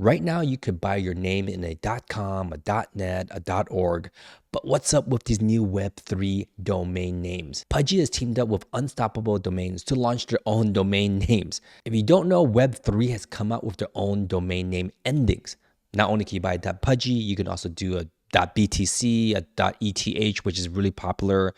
Right now, you could buy your name in a .com, a .net, a .org, but what's up with these new Web3 domain names? Pudgy has teamed up with Unstoppable Domains to launch their own domain names. If you don't know, Web3 has come out with their own domain name endings. Not only can you buy a .pudgy, you can also do a .btc, a .eth, which is really popular,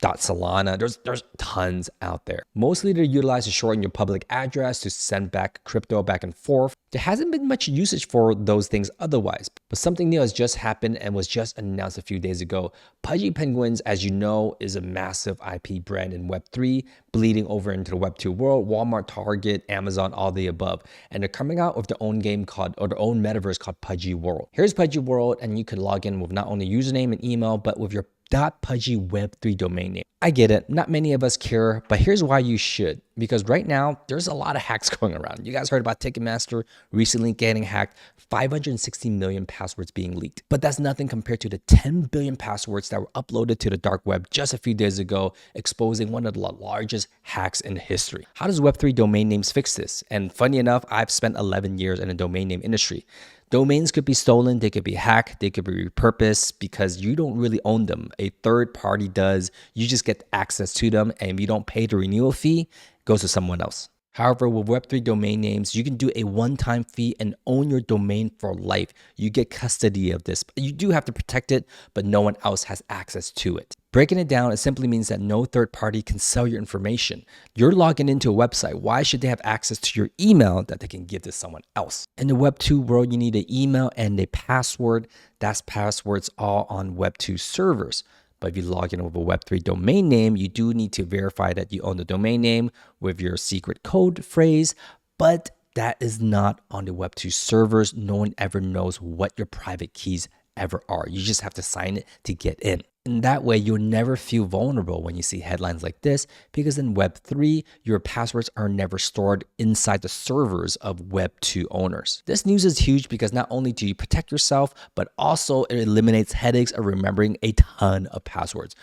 .solana. There's tons out there. Mostly they're utilized to shorten your public address to send back crypto back and forth. There hasn't been much usage for those things otherwise, but something new has just happened and was just announced a few days ago. Pudgy Penguins, as you know, is a massive IP brand in Web3, bleeding over into the Web2 world. Walmart, Target, Amazon, all the above. And they're coming out with their own game called, or their own metaverse called Pudgy World. Here's Pudgy World, and you can log in with not only username and email, but with your .pudgy Web3 domain name. I get it, not many of us care, but here's why you should. Because right now, there's a lot of hacks going around. You guys heard about Ticketmaster recently getting hacked, 560 million passwords being leaked. But that's nothing compared to the 10 billion passwords that were uploaded to the dark web just a few days ago, exposing one of the largest hacks in history. How does Web3 domain names fix this? And funny enough, I've spent 11 years in the domain name industry. Domains could be stolen, they could be hacked, they could be repurposed because you don't really own them. A third party does. You just get access to them, and if you don't pay the renewal fee, it goes to someone else. However, with Web3 domain names, you can do a one-time fee and own your domain for life. You get custody of this. You do have to protect it, but no one else has access to it. Breaking it down, it simply means that no third party can sell your information. You're logging into a website. Why should they have access to your email that they can give to someone else? In the Web2 world, you need an email and a password. That's passwords all on Web2 servers. But if you log in with a Web3 domain name, you do need to verify that you own the domain name with your secret code phrase, but that is not on the Web2 servers. No one ever knows what your private keys ever are. You just have to sign it to get in. And that way, you'll never feel vulnerable when you see headlines like this, because in Web3, your passwords are never stored inside the servers of Web2 owners. This news is huge because not only do you protect yourself, but also it eliminates headaches of remembering a ton of passwords.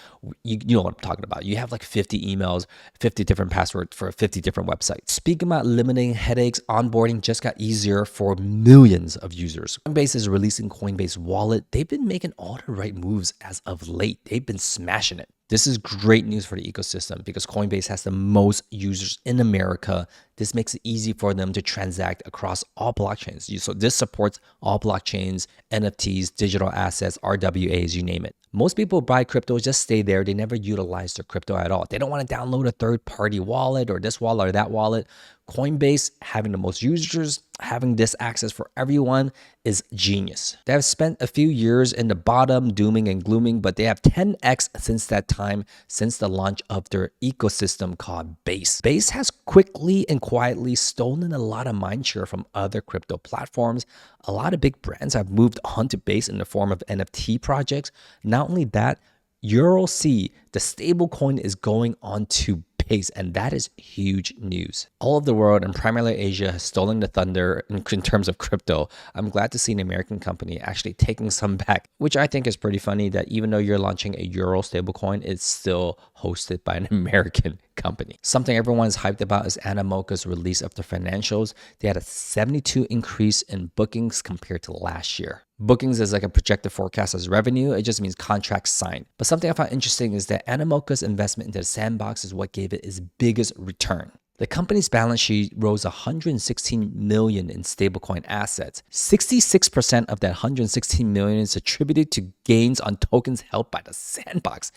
You know what I'm talking about. You have like 50 emails, 50 different passwords for 50 different websites. Speaking about eliminating headaches, onboarding just got easier for millions of users. Coinbase is releasing Coinbase Wallet. They've been making all the right moves as of late. They've been smashing it. This is great news for the ecosystem because Coinbase has the most users in America. This makes it easy for them to transact across all blockchains. So this supports all blockchains, NFTs, digital assets, RWAs, you name it. Most people buy crypto, just stay there. They never utilize their crypto at all. They don't want to download a third-party wallet or this wallet or that wallet. Coinbase, having the most users, having this access for everyone is genius. They have spent a few years in the bottom, dooming and glooming, but they have 10x since that time, since the launch of their ecosystem called Base. Base has quickly and quietly stolen a lot of mindshare from other crypto platforms. A lot of big brands have moved on to Base in the form of NFT projects. Not only that, EuroC, the stable coin, is going on to Base, and that is huge news. All of the world, and primarily Asia, has stolen the thunder in terms of crypto. I'm glad to see an American company actually taking some back, which I think is pretty funny that even though you're launching a Euro stablecoin, it's still hosted by an American company. Something everyone's hyped about is Animoca's release of their financials. They had a 72% increase in bookings compared to last year. Bookings is like a projected forecast as revenue. It just means contracts signed. But something I found interesting is that Animoca's investment into the sandbox is what gave it its biggest return. The company's balance sheet rose 116 million in stablecoin assets. 66% of that 116 million is attributed to gains on tokens held by the sandbox.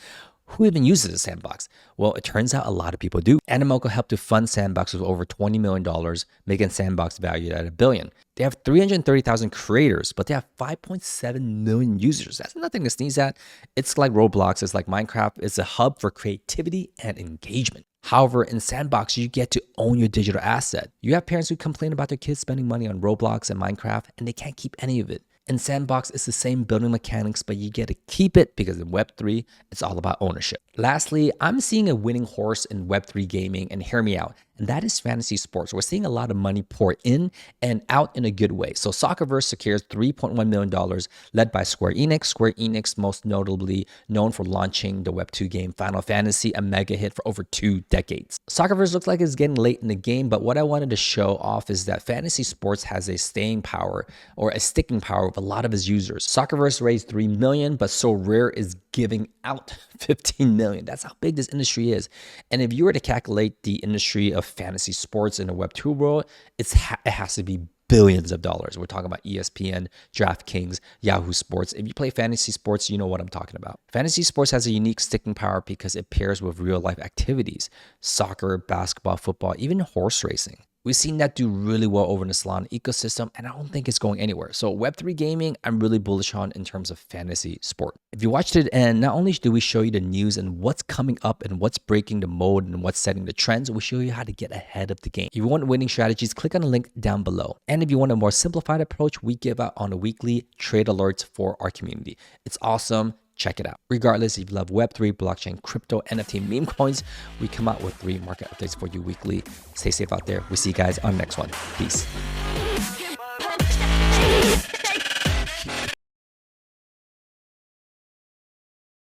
Who even uses a sandbox? Well, it turns out a lot of people do. Animoca helped to fund Sandbox with over $20 million, making Sandbox valued at $1 billion. They have 330,000 creators, but they have 5.7 million users. That's nothing to sneeze at. It's like Roblox, it's like Minecraft. It's a hub for creativity and engagement. However, in Sandbox, you get to own your digital asset. You have parents who complain about their kids spending money on Roblox and Minecraft, and they can't keep any of it. In Sandbox, it's the same building mechanics, but you get to keep it because in Web3, it's all about ownership. Lastly, I'm seeing a winning horse in Web3 gaming, and hear me out, and that is fantasy sports. We're seeing a lot of money pour in and out in a good way. So Soccerverse secures $3.1 million, led by Square Enix. Square Enix, most notably known for launching the Web2 game Final Fantasy, a mega hit for over 2 decades. Soccerverse looks like it's getting late in the game, but what I wanted to show off is that fantasy sports has a staying power or a sticking power with a lot of its users. Soccerverse raised $3 million, but Sorare is giving out $15 million. That's how big this industry is. And if you were to calculate the industry of fantasy sports in the Web2 world, it has to be billions of dollars. We're talking about ESPN, DraftKings, Yahoo Sports. If you play fantasy sports, you know what I'm talking about. Fantasy sports has a unique sticking power because it pairs with real life activities: soccer, basketball, football, even horse racing. We've seen that do really well over in the Solana ecosystem, and I don't think it's going anywhere. So Web3 gaming, I'm really bullish on in terms of fantasy sport. If you watched it, and not only do we show you the news and what's coming up and what's breaking the mold and what's setting the trends, we show you how to get ahead of the game. If you want winning strategies, click on the link down below. And if you want a more simplified approach, we give out on a weekly trade alerts for our community. It's awesome. Check it out. Regardless, if you love Web3, blockchain, crypto, NFT, meme coins, we come out with 3 market updates for you weekly. Stay safe out there. We'll see you guys on the next one. Peace.